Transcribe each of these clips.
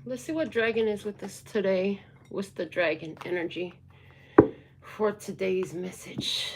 Let's see what dragon is with us today. What's the dragon energy for today's message?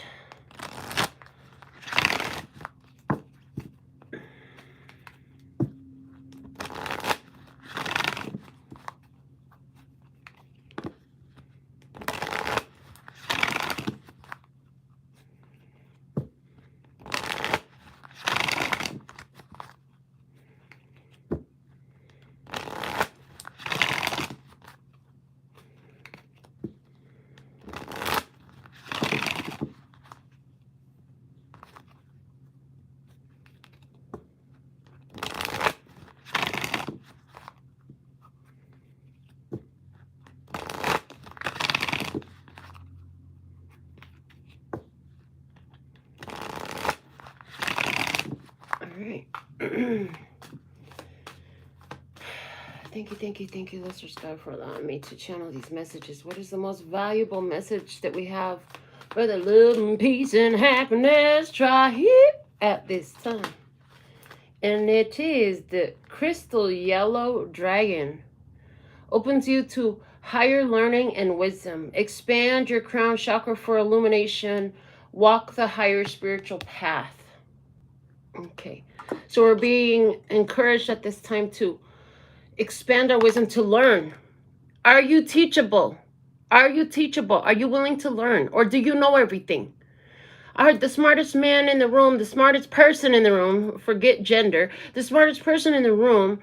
Thank you, Lesser Sky, for allowing me to channel these messages. What is the most valuable message that we have for the love and peace and happiness? Try it at this time. And it is the crystal yellow dragon. Opens you to higher learning and wisdom. Expand your crown chakra for illumination. Walk the higher spiritual path. Okay. So we're being encouraged at this time to expand our wisdom, to learn. Are you teachable? Are you teachable? Are you willing to learn? Or do you know everything? I heard the smartest man in the room, the smartest person in the room, forget gender, the smartest person in the room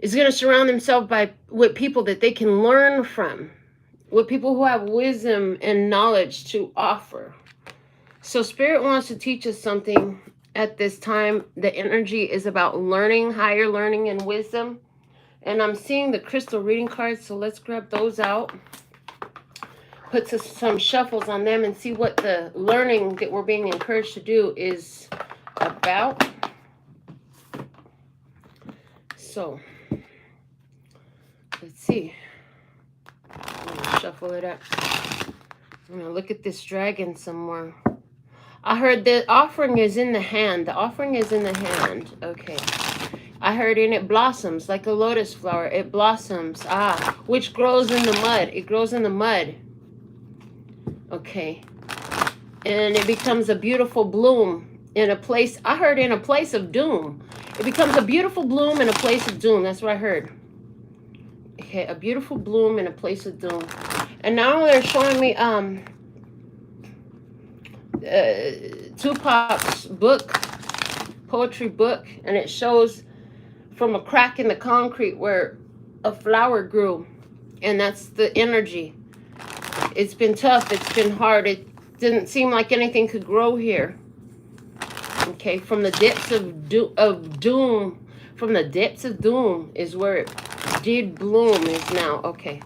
is going to surround himself with people that they can learn from, with people who have wisdom and knowledge to offer. So Spirit wants to teach us something at this time. The energy is about learning, higher learning and wisdom. And I'm seeing the crystal reading cards, so let's grab those out. Put some shuffles on them and see what the learning that we're being encouraged to do is about. So, let's see. I'm going to shuffle it up. I'm going to look at this dragon some more. I heard the offering is in the hand. The offering is in the hand. Okay. I heard and it blossoms like a lotus flower. It blossoms. Which grows in the mud. It grows in the mud. Okay. And it becomes a beautiful bloom in a place. I heard in a place of doom. It becomes a beautiful bloom in a place of doom. That's what I heard. Okay. A beautiful bloom in a place of doom. And now they're showing me Tupac's book, poetry book, and it shows from a crack in the concrete where a flower grew, and that's the energy. It's been tough, it's been hard, it didn't seem like anything could grow here. Okay, from the depths of doom, from the depths of doom is where it did bloom is now. Okay.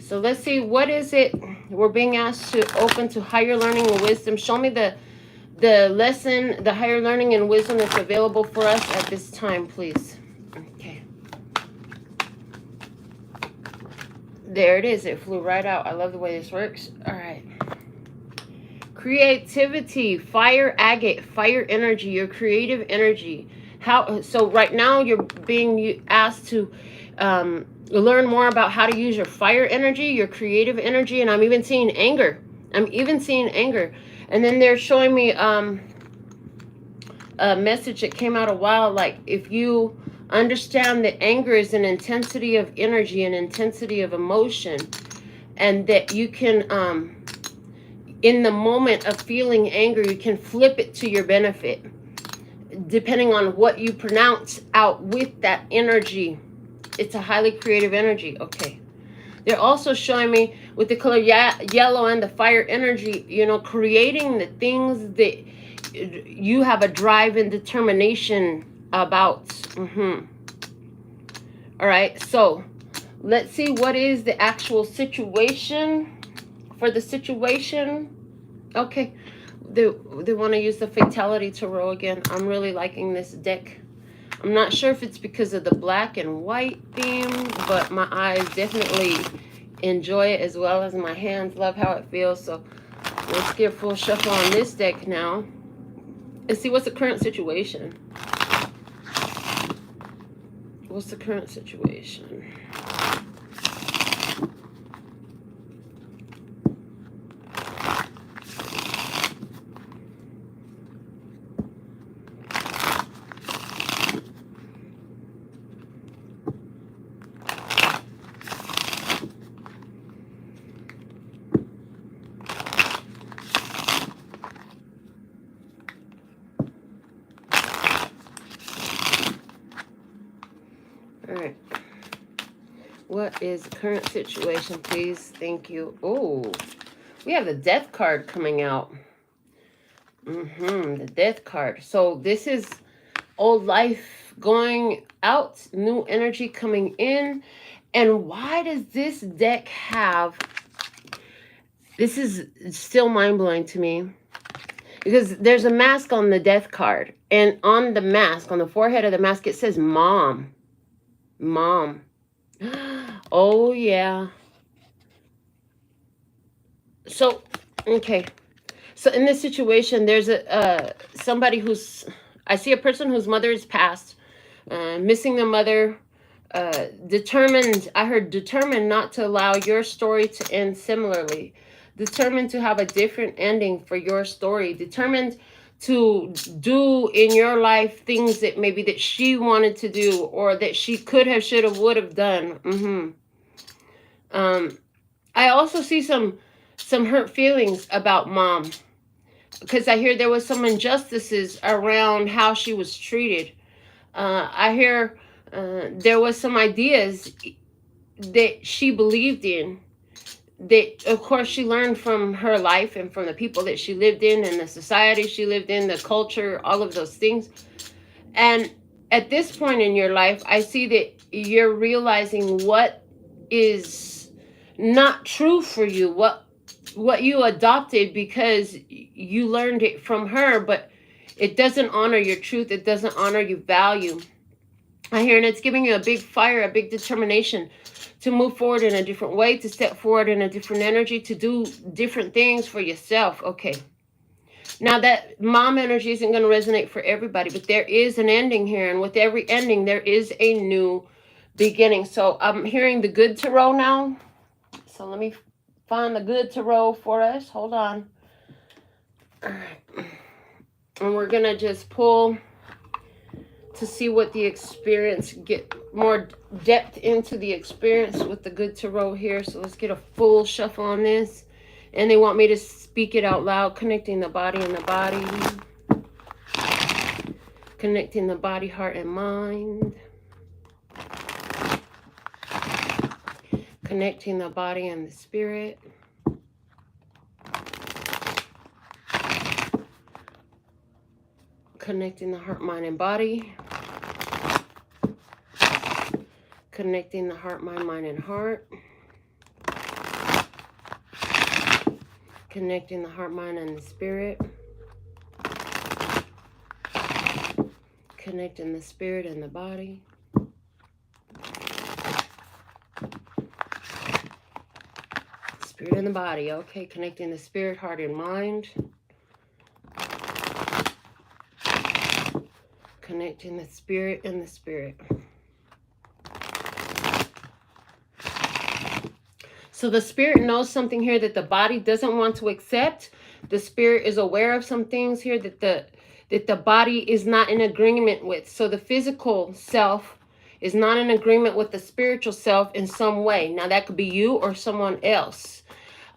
So let's see, what is it we're being asked to open to higher learning and wisdom? Show me the lesson, the higher learning and wisdom that's available for us at this time, please. Okay. There it is. It flew right out. I love the way this works. All right. Creativity, fire agate, fire energy, your creative energy. So right now you're being asked to learn more about how to use your fire energy, your creative energy, and I'm even seeing anger. And then they're showing me a message that came out a while, like if you understand that anger is an intensity of energy, an intensity of emotion, and that you can, in the moment of feeling anger, you can flip it to your benefit, depending on what you pronounce out with that energy. It's a highly creative energy. Okay. They're also showing me with the color yellow and the fire energy, you know, creating the things that you have a drive and determination about. All right. So let's see what is the actual situation for the situation. Okay. They want to use the Fatality Tarot again. I'm really liking this deck. I'm not sure if it's because of the black and white theme, but my eyes definitely enjoy it as well as my hands love how it feels. So let's get full shuffle on this deck now and see what's the current situation. What's the current situation? All right. What is the current situation, please? Thank you. Oh, we have the death card coming out. The death card. So this is old life going out, new energy coming in. And why does this deck have... This is still mind-blowing to me. Because there's a mask on the death card. And on the mask, on the forehead of the mask, it says mom. Mom. Oh, yeah. So, okay. So in this situation, there's somebody who's... I see a person whose mother is passed, missing the mother, determined... I heard determined not to allow your story to end similarly. Determined to have a different ending for your story. Determined to do in your life things that maybe that she wanted to do, or that she could have, should have, would have done. I also see some hurt feelings about mom, because I hear there was some injustices around how she was treated. I hear there was some ideas that she believed in, that of course she learned from her life and from the people that she lived in and the society she lived in, the culture, all of those things. And at this point in your life, I see that you're realizing what is not true for you, what you adopted because you learned it from her, but it doesn't honor your truth. It doesn't honor your value. I hear, and it's giving you a big fire, a big determination to move forward in a different way, to step forward in a different energy, to do different things for yourself. Okay. Now that mom energy isn't going to resonate for everybody, but there is an ending here. And with every ending, there is a new beginning. So I'm hearing the good tarot now. So let me find the good tarot for us. Hold on. All right. And we're going to just pull to see what the experience, get more depth into the experience with the good tarot here. So let's get a full shuffle on this. And they want me to speak it out loud, connecting the body and the body. Connecting the body, heart, and mind. Connecting the body and the spirit. Connecting the heart, mind, and body. Connecting the heart, mind, and heart. Connecting the heart, mind, and the spirit. Connecting the spirit and the body. Spirit and the body. Okay, connecting the spirit, heart, and mind. Connecting the spirit and the spirit. So the spirit knows something here that the body doesn't want to accept. The spirit is aware of some things here that the body is not in agreement with. So the physical self is not in agreement with the spiritual self in some way. Now that could be you or someone else.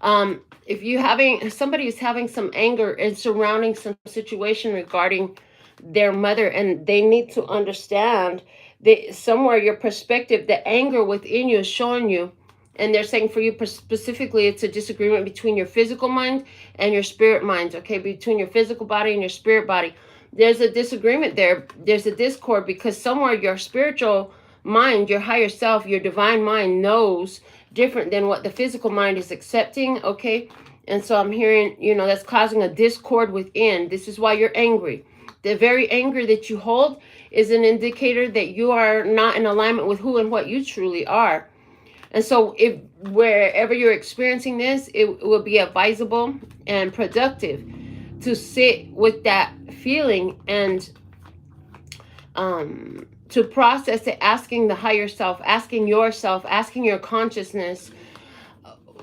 If somebody is having some anger and surrounding some situation regarding their mother, and they need to understand that somewhere your perspective, the anger within you is showing you, and they're saying for you specifically, it's a disagreement between your physical mind and your spirit mind, okay? Between your physical body and your spirit body. There's a disagreement there. There's a discord because somewhere your spiritual mind, your higher self, your divine mind knows different than what the physical mind is accepting, okay? And so I'm hearing, that's causing a discord within. This is why you're angry. The very anger that you hold is an indicator that you are not in alignment with who and what you truly are. And so if wherever you're experiencing this, it will be advisable and productive to sit with that feeling and to process it, asking the higher self, asking yourself, asking your consciousness,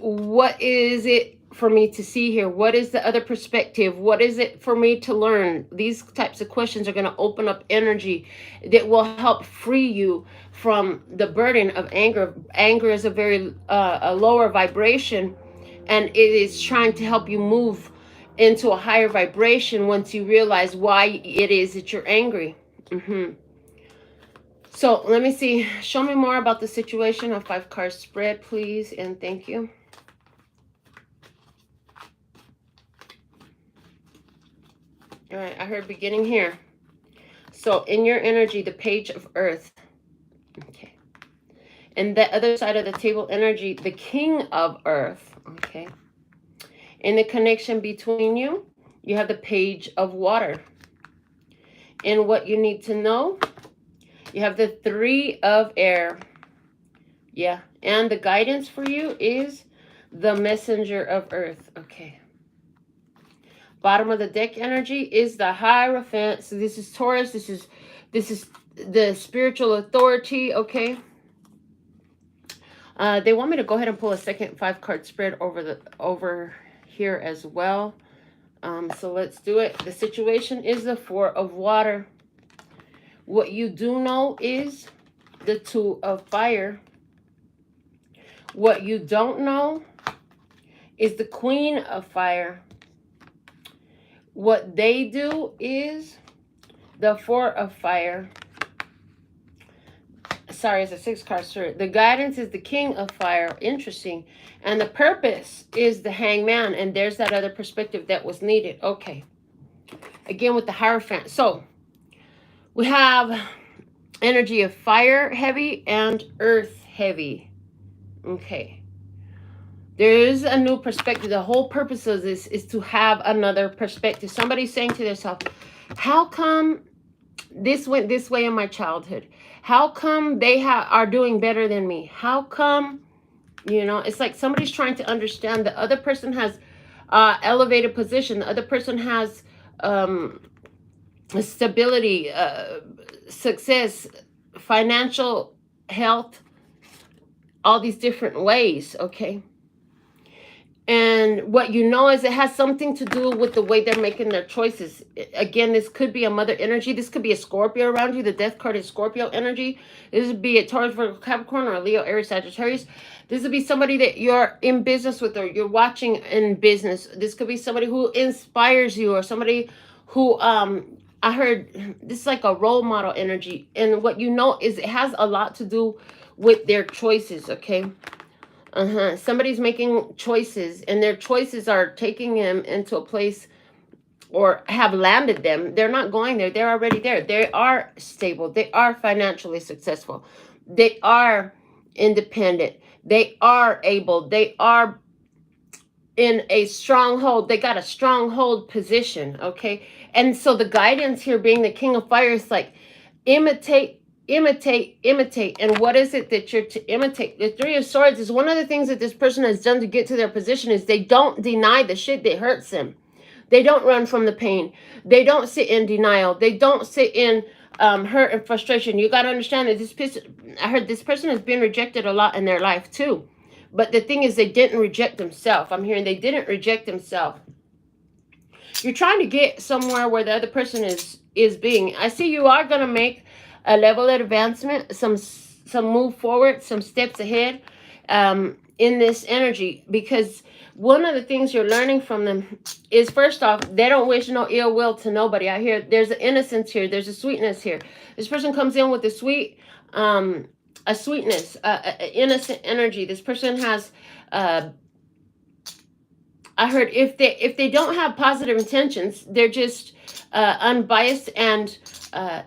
what is it for me to see here? What is the other perspective? What is it for me to learn? These types of questions are going to open up energy that will help free you from the burden of anger. Anger is a very a lower vibration, and it is trying to help you move into a higher vibration once you realize why it is that you're angry. So let me see. Show me more about the situation. A 5-card spread, please, and thank you. All right, I heard beginning here. So in your energy, the Page of Earth. Okay. And the other side of the table energy, the King of Earth. Okay. In the connection between you, you have the Page of Water. And what you need to know, you have the 3 of Air. Yeah. And the guidance for you is the Messenger of Earth. Okay. Bottom of the deck energy is the Hierophant. So this is Taurus. This is the spiritual authority. Okay. They want me to go ahead and pull a second 5-card spread over here as well. So let's do it. The situation is the 4 of Water. What you do know is the 2 of Fire. What you don't know is the Queen of Fire. What they do is the 4 of Fire. Sorry, it's a 6-card spread. The guidance is the King of Fire. Interesting. And the purpose is the Hangman. And there's that other perspective that was needed. Okay. Again with the Hierophant. So we have energy of fire heavy and earth heavy. Okay. There is a new perspective. The whole purpose of this is to have another perspective. Somebody's saying to themselves, how come this went this way in my childhood? How come they are doing better than me? How come, you know, it's like somebody's trying to understand the other person has elevated position. The other person has stability, success, financial health, all these different ways, okay? And what you know is it has something to do with the way they're making their choices. Again, this could be a mother energy. This could be a Scorpio around you. The Death card is Scorpio energy. This would be a Taurus, Virgo, Capricorn, or a Leo, Aries, Sagittarius. This would be somebody that you're in business with or you're watching in business. This could be somebody who inspires you or somebody who, I heard, this is like a role model energy. And what you know is it has a lot to do with their choices, okay? Somebody's making choices and their choices are taking them into a place or have landed them. They're not going there. They're already there. They are stable. They are financially successful. They are independent. They are able. They are in a stronghold. They got a stronghold position, okay? And so the guidance here being the King of Fire is like imitate. And what is it that you're to imitate? The 3 of Swords is one of the things that this person has done to get to their position is they don't deny the shit that hurts them. They don't run from the pain. They don't sit in denial. They don't sit in hurt and frustration. You got to understand that this person, I heard this person has been rejected a lot in their life too. But the thing is they didn't reject themselves. I'm hearing they didn't reject themselves. You're trying to get somewhere where the other person is being. I see you are going to make a level of advancement, some move forward, some steps ahead in this energy. Because one of the things you're learning from them is, first off, they don't wish no ill will to nobody. I hear there's an innocence here. There's a sweetness here. This person comes in with a sweet, a sweetness, innocent energy. This person has, I heard if they don't have positive intentions, they're just unbiased and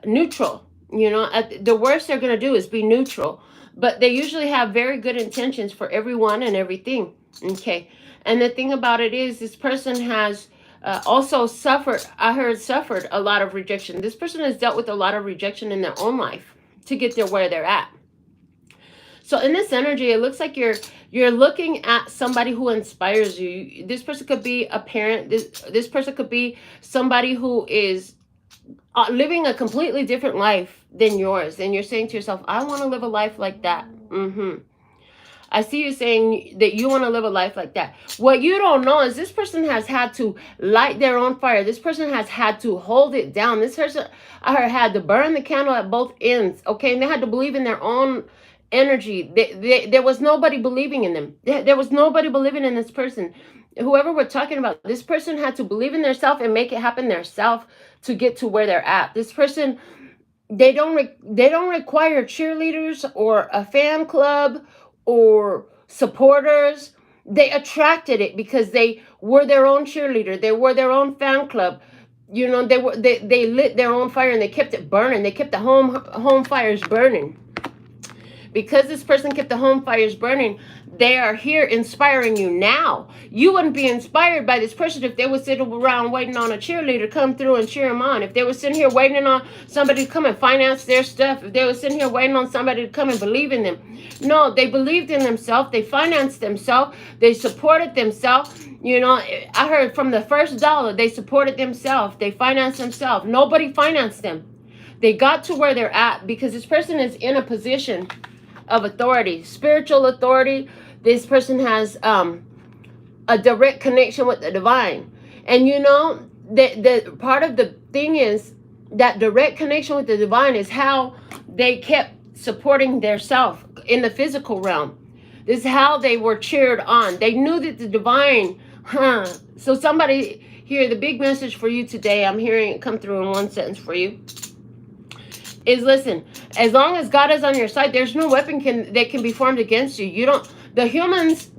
neutral. You know, the worst they're going to do is be neutral. But they usually have very good intentions for everyone and everything. Okay. And the thing about it is this person has also suffered, I heard suffered a lot of rejection. This person has dealt with a lot of rejection in their own life to get there where they're at. So in this energy, it looks like you're looking at somebody who inspires you. This person could be a parent. This person could be somebody who is living a completely different life than yours. And you're saying to yourself, I want to live a life like that. I see you saying that you want to live a life like that. What you don't know is this person has had to light their own fire. This person has had to hold it down. This person had to burn the candle at both ends. Okay. And they had to believe in their own energy. There was nobody believing in them. There was nobody believing in this person. Whoever we're talking about, this person had to believe in themselves and make it happen themselves to get to where they're at. This person, they don't require cheerleaders or a fan club or supporters. They attracted it because they were their own cheerleader. They were their own fan club. You know, they lit their own fire and they kept it burning. They kept the home fires burning. Because this person kept the home fires burning, they are here inspiring you now. You wouldn't be inspired by this person if they were sitting around waiting on a cheerleader to come through and cheer them on. If they were sitting here waiting on somebody to come and finance their stuff. If they were sitting here waiting on somebody to come and believe in them. No, they believed in themselves. They financed themselves. They supported themselves. You know, I heard from the first dollar, they supported themselves. They financed themselves. Nobody financed them. They got to where they're at because this person is in a position of authority, spiritual authority. This person has a direct connection with the divine. And you know, the part of the thing is that direct connection with the divine is how they kept supporting their self in the physical realm. This is how they were cheered on. They knew that the divine, So somebody here, the big message for you today, I'm hearing it come through in one sentence for you, is listen, as long as God is on your side, there's no weapon that can be formed against you. You don't, the humans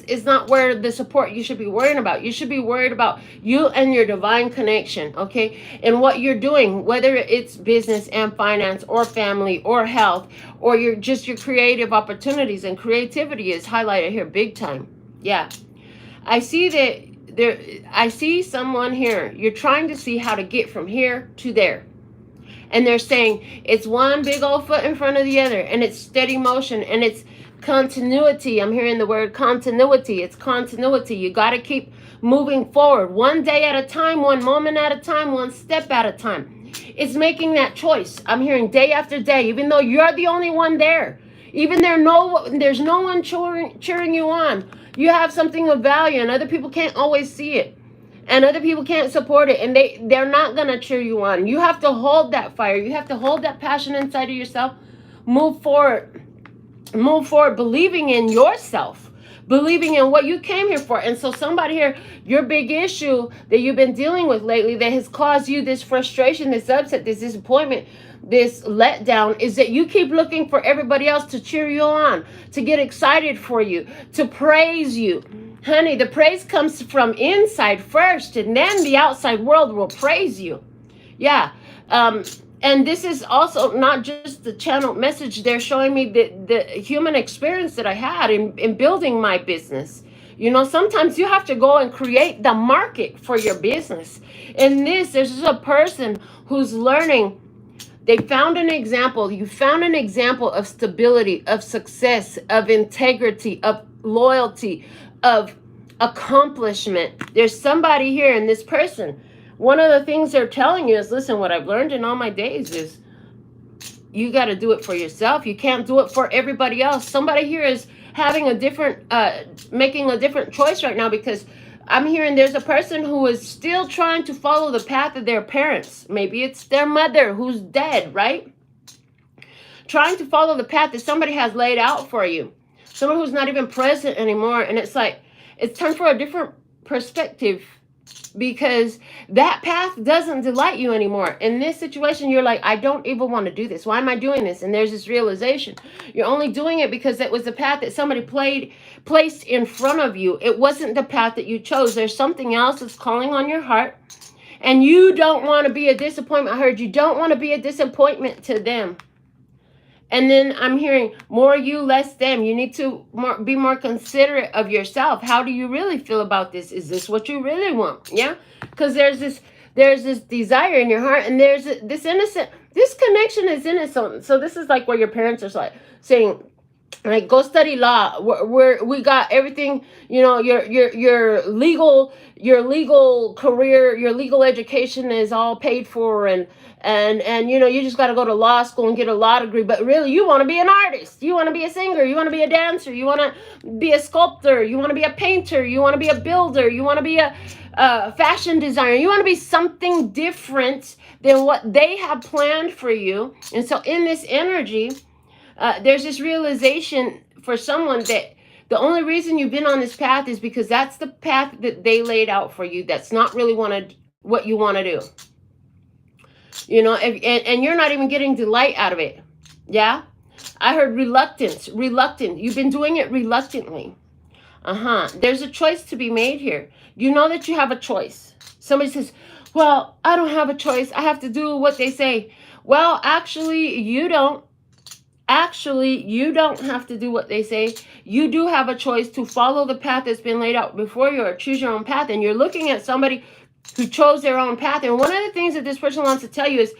is not where the support you should be worrying about. You should be worried about you and your divine connection, okay? And what you're doing, whether it's business and finance or family or health, or your creative opportunities, and creativity is highlighted here big time. Yeah. I see that I see someone here. You're trying to see how to get from here to there. And they're saying it's one big old foot in front of the other, and it's steady motion, and it's continuity. I'm hearing the word continuity. It's continuity. You got to keep moving forward, one day at a time, one moment at a time, one step at a time. It's making that choice. I'm hearing day after day, even though you're the only one there, even there's no one cheering you on. You have something of value, and other people can't always see it. And other people can't support it, and they're not going to cheer you on. You have to hold that fire. You have to hold that passion inside of yourself. Move forward. Move forward, believing in yourself. Believing in what you came here for. And so somebody here, your big issue that you've been dealing with lately that has caused you this frustration, this upset, this disappointment, this letdown, is that you keep looking for everybody else to cheer you on, to get excited for you, to praise you. Honey, the praise comes from inside first, and then the outside world will praise you. Yeah. And this is also not just the channel message. They're showing me the human experience that I had in building my business. You know, sometimes you have to go and create the market for your business. In this, there's a person who's learning. They found an example. You found an example of stability, of success, of integrity, of loyalty, of accomplishment. There's somebody here in this person. One of the things they're telling you is, listen, what I've learned in all my days is you got to do it for yourself. You can't do it for everybody else. Somebody here is having a different, making a different choice right now, because I'm hearing there's a person who is still trying to follow the path of their parents. Maybe it's their mother who's dead, right? Trying to follow the path that somebody has laid out for you. Someone who's not even present anymore. And it's like, it's time for a different perspective, because that path doesn't delight you anymore. In this situation, you're like, I don't even want to do this. Why am I doing this? And there's this realization. You're only doing it because it was the path that somebody placed in front of you. It wasn't the path that you chose. There's something else that's calling on your heart. And you don't want to be a disappointment. I heard you don't want to be a disappointment to them. And then I'm hearing more you, less them. You need to be more considerate of yourself. How do you really feel about this? Is this what you really want? Yeah? Because there's this desire in your heart, and there's this connection is innocent. So this is like where your parents are like saying, Like, go study law. We got everything, you know, your legal career, your legal education is all paid for, and you know, you just got to go to law school and get a law degree. But really, you want to be an artist, you want to be a singer, you want to be a dancer, you want to be a sculptor, you want to be a painter, you want to be a builder, you want to be a fashion designer, you want to be something different than what they have planned for you. And so in this energy, there's this realization for someone that the only reason you've been on this path is because that's the path that they laid out for you. That's not really what you want to do. You know, and you're not even getting delight out of it. Yeah? I heard reluctant. You've been doing it reluctantly. There's a choice to be made here. You know that you have a choice. Somebody says, well, I don't have a choice. I have to do what they say. Well, actually, you don't. Actually, you don't have to do what they say. You do have a choice to follow the path that's been laid out before you, or choose your own path. And you're looking at somebody who chose their own path. And one of the things that this person wants to tell you is,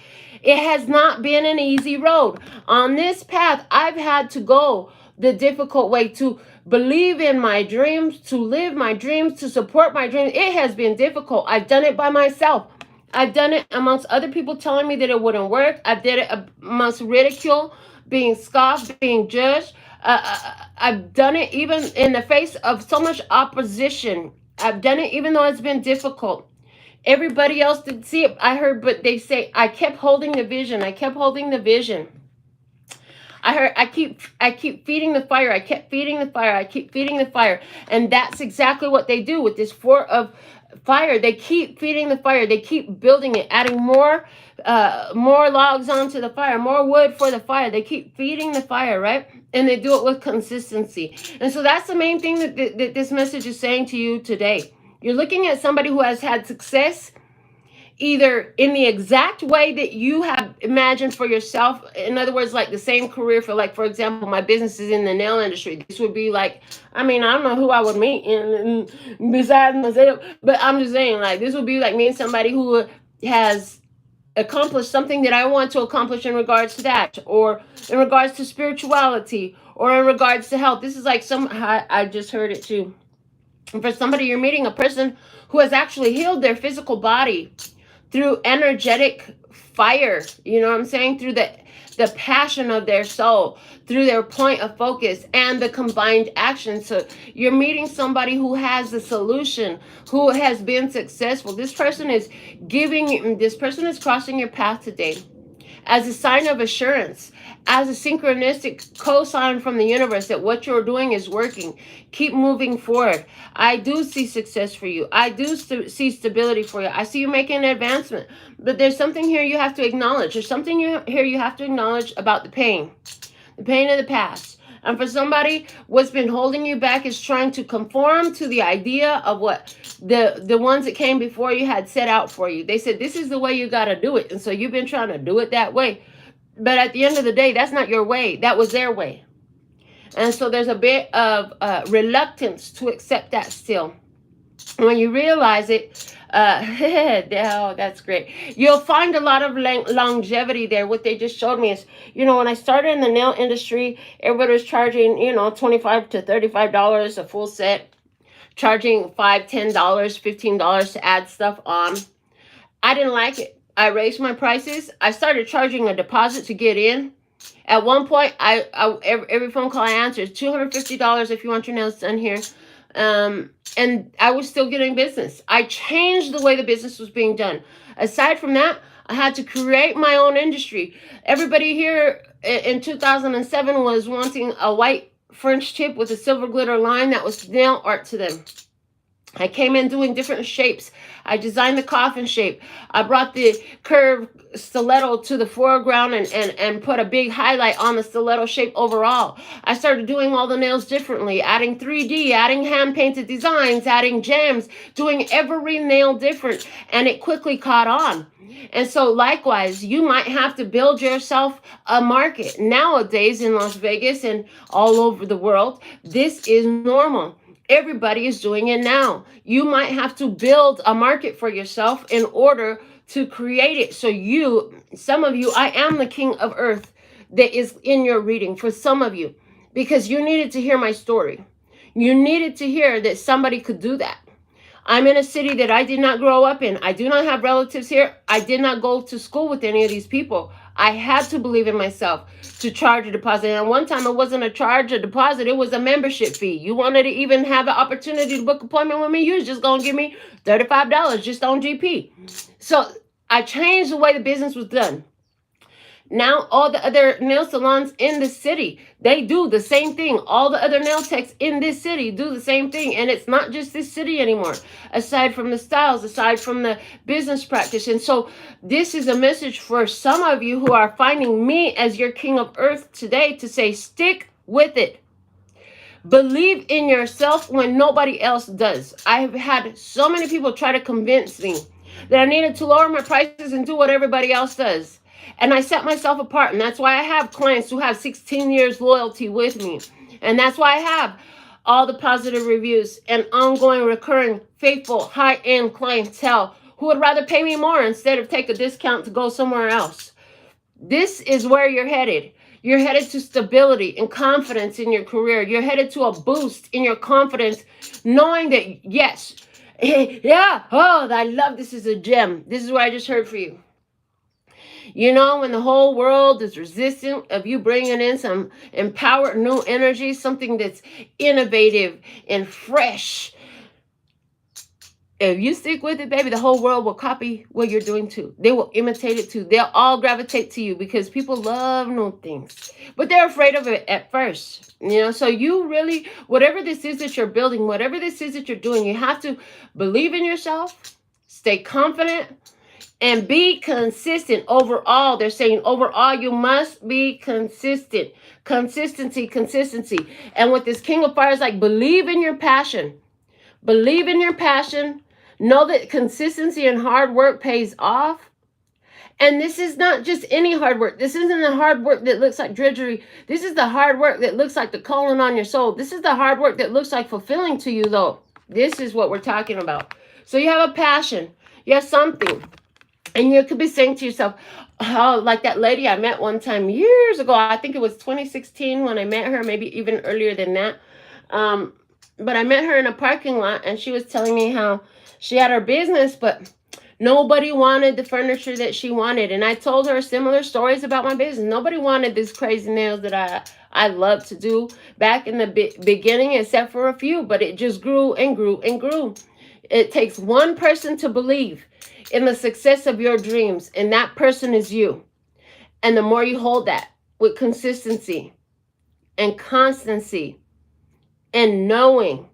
it has not been an easy road. On this path, I've had to go the difficult way to believe in my dreams, to live my dreams, to support my dreams. It has been difficult. I've done it by myself. I've done it amongst other people telling me that it wouldn't work. I've did it amongst ridicule, being scoffed, being judged. I've done it even in the face of so much opposition. I've done it even though it's been difficult. Everybody else didn't see it. I heard, but they say, I kept holding the vision. I kept holding the vision. I heard, I keep feeding the fire. I kept feeding the fire. I keep feeding the fire. And that's exactly what they do with this 4 of fire. They keep feeding the fire. They keep building it, adding more logs onto the fire, more wood for the fire. They keep feeding the fire, right? And they do it with consistency. And so that's the main thing that this message is saying to you today. You're looking at somebody who has had success either in the exact way that you have imagined for yourself. In other words, like the same career for, like, for example, my business is in the nail industry. This would be like, I mean, I don't know who I would meet besides myself, but I'm just saying, like, this would be like me and somebody who has accomplished something that I want to accomplish in regards to that, or in regards to spirituality, or in regards to health. This is like I just heard it too. And for somebody, you're meeting a person who has actually healed their physical body through energetic fire, you know what I'm saying? Through the passion of their soul, through their point of focus and the combined action. So you're meeting somebody who has the solution, who has been successful. This person is crossing your path today as a sign of assurance, as a synchronistic cosign from the universe that what you're doing is working. Keep moving forward. I do see success for you. I do see stability for you. I see you making an advancement. But there's something here you have to acknowledge. There's something here you have to acknowledge about the pain of the past. And for somebody, what's been holding you back is trying to conform to the idea of what the ones that came before you had set out for you. They said, this is the way you got to do it. And so you've been trying to do it that way. But at the end of the day, that's not your way. That was their way. And so there's a bit of reluctance to accept that still. When you realize it, oh, that's great. You'll find a lot of longevity there. What they just showed me is, you know, when I started in the nail industry, everybody was charging, you know, $25 to $35 a full set, charging $5, $10, $15 to add stuff on. I didn't like it. I raised my prices. I started charging a deposit to get in. At one point, every phone call I answered is $250 if you want your nails done here. And I was still getting business. I changed the way the business was being done. Aside from that, I had to create my own industry. Everybody here in 2007 was wanting a white French tip with a silver glitter line. That was nail art to them. I came in doing different shapes. I designed the coffin shape. I brought the curved stiletto to the foreground and put a big highlight on the stiletto shape overall. I started doing all the nails differently, adding 3D, adding hand-painted designs, adding gems, doing every nail different, and it quickly caught on. And so likewise, you might have to build yourself a market. Nowadays in Las Vegas and all over the world, this is normal. Everybody is doing it now. You might have to build a market for yourself in order to create it. So some of you, I am the king of earth that is in your reading. For some of you, because you needed to hear my story. You needed to hear that somebody could do that. I'm in a city that I did not grow up in. I do not have relatives here. I did not go to school with any of these people. I had to believe in myself to charge a deposit. And one time it wasn't a charge, a deposit. It was a membership fee. You wanted to even have an opportunity to book an appointment with me, you was just going to give me $35 just on GP. So I changed the way the business was done. Now all the other nail salons in the city, they do the same thing. All the other nail techs in this city do the same thing. And it's not just this city anymore, aside from the styles, aside from the business practice. And so this is a message for some of you who are finding me as your king of earth today to say, stick with it. Believe in yourself when nobody else does. I have had so many people try to convince me that I needed to lower my prices and do what everybody else does. And I set myself apart. And that's why I have clients who have 16 years loyalty with me. And that's why I have all the positive reviews and ongoing, recurring, faithful, high-end clientele who would rather pay me more instead of take a discount to go somewhere else. This is where you're headed. You're headed to stability and confidence in your career. You're headed to a boost in your confidence, knowing that, yes, yeah, oh, I love this is a gem. This is what I just heard for you. You know, when the whole world is resistant of you bringing in some empowered new energy, something that's innovative and fresh, if you stick with it, baby, the whole world will copy what you're doing too. They will imitate it too. They'll all gravitate to you because people love new things, but they're afraid of it at first. You know, so you really, whatever this is that you're building, whatever this is that you're doing, you have to believe in yourself, stay confident, and be consistent overall. They're saying overall, you must be consistent. Consistency. And with this King of Fire, it's like, believe in your passion. Believe in your passion. Know that consistency and hard work pays off. And this is not just any hard work. This isn't the hard work that looks like drudgery. This is the hard work that looks like the calling on your soul. This is the hard work that looks like fulfilling to you, though. This is what we're talking about. So you have a passion. You have something. And you could be saying to yourself, oh, like that lady I met one time years ago. I think it was 2016 when I met her, maybe even earlier than that. But I met her in a parking lot, and she was telling me how she had her business, but nobody wanted the furniture that she wanted. And I told her similar stories about my business. Nobody wanted these crazy nails that I love to do back in the beginning, except for a few. But it just grew and grew and grew. It takes one person to believe in the success of your dreams, and that person is you. And the more you hold that with consistency and constancy and knowing,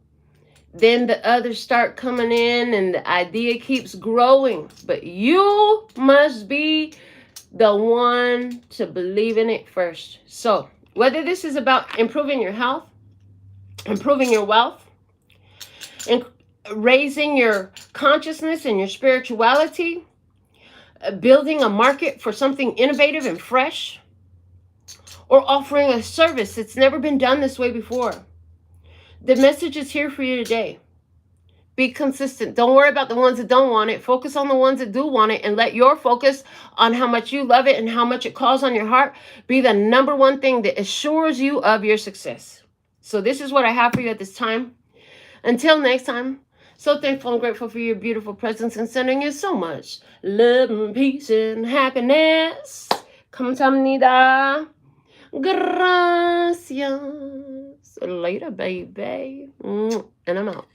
then the others start coming in and the idea keeps growing. But you must be the one to believe in it first. So whether this is about improving your health, improving your wealth, and raising your consciousness and your spirituality, building a market for something innovative and fresh, or offering a service that's never been done this way before, the message is here for you today. Be consistent. Don't worry about the ones that don't want it. Focus on the ones that do want it, and let your focus on how much you love it and how much it calls on your heart be the number one thing that assures you of your success. So this is what I have for you at this time. Until next time, so thankful and grateful for your beautiful presence and sending you so much love and peace and happiness. 𝕊𝕦𝕚𝕝𝕣𝕖. Gracias. Later, baby. And I'm out.